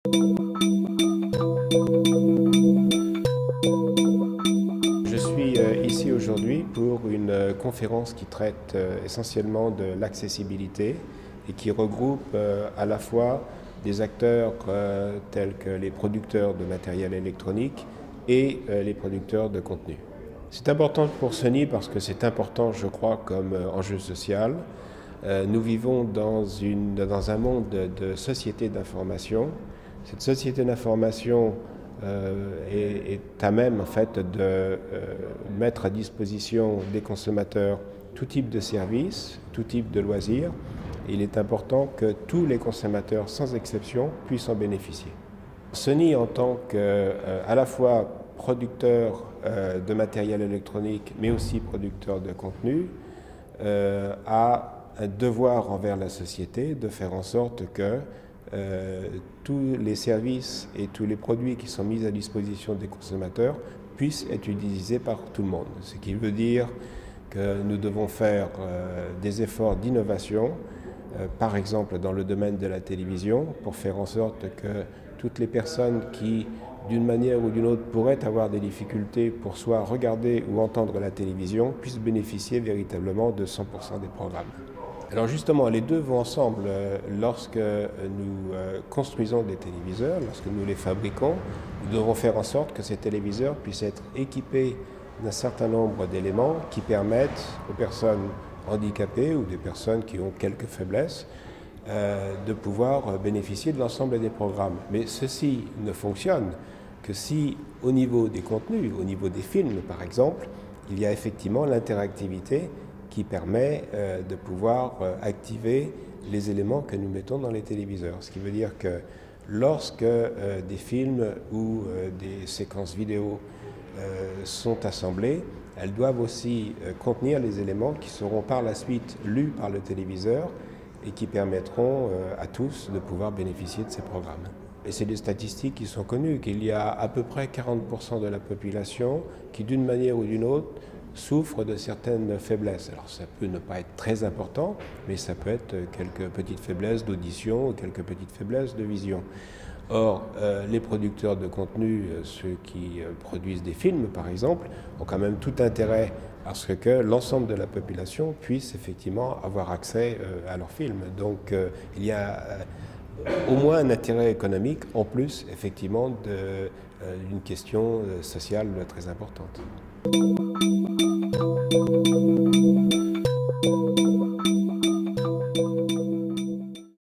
Je suis ici aujourd'hui pour une conférence qui traite essentiellement de l'accessibilité et qui regroupe à la fois des acteurs tels que les producteurs de matériel électronique et les producteurs de contenu. C'est important pour Sony parce que c'est important, je crois, comme enjeu social. Nous vivons dans un monde de société d'information. Cette société d'information est à même en fait de mettre à disposition des consommateurs tout type de services, tout type de loisirs. Il est important que tous les consommateurs, sans exception, puissent en bénéficier. Sony, en tant qu'à la fois producteur de matériel électronique, mais aussi producteur de contenu, a un devoir envers la société de faire en sorte que tous les services et tous les produits qui sont mis à disposition des consommateurs puissent être utilisés par tout le monde. Ce qui veut dire que nous devons faire des efforts d'innovation, par exemple dans le domaine de la télévision, pour faire en sorte que toutes les personnes qui, d'une manière ou d'une autre, pourraient avoir des difficultés pour soit regarder ou entendre la télévision, puissent bénéficier véritablement de 100% des programmes. Alors justement, les deux vont ensemble. Lorsque nous construisons des téléviseurs, lorsque nous les fabriquons, nous devons faire en sorte que ces téléviseurs puissent être équipés d'un certain nombre d'éléments qui permettent aux personnes handicapées ou des personnes qui ont quelques faiblesses de pouvoir bénéficier de l'ensemble des programmes. Mais ceci ne fonctionne que si, au niveau des contenus, au niveau des films par exemple, il y a effectivement l'interactivité qui permet de pouvoir activer les éléments que nous mettons dans les téléviseurs. Ce qui veut dire que lorsque des films ou des séquences vidéo sont assemblées, elles doivent aussi contenir les éléments qui seront par la suite lus par le téléviseur et qui permettront à tous de pouvoir bénéficier de ces programmes. Et c'est des statistiques qui sont connues, qu'il y a à peu près 40% de la population qui, d'une manière ou d'une autre, souffre de certaines faiblesses. Alors ça peut ne pas être très important, mais ça peut être quelques petites faiblesses d'audition ou quelques petites faiblesses de vision. Or, les producteurs de contenu, ceux qui produisent des films par exemple, ont quand même tout intérêt à ce que l'ensemble de la population puisse effectivement avoir accès à leurs films. Donc il y a au moins un intérêt économique, en plus effectivement d'une question sociale très importante.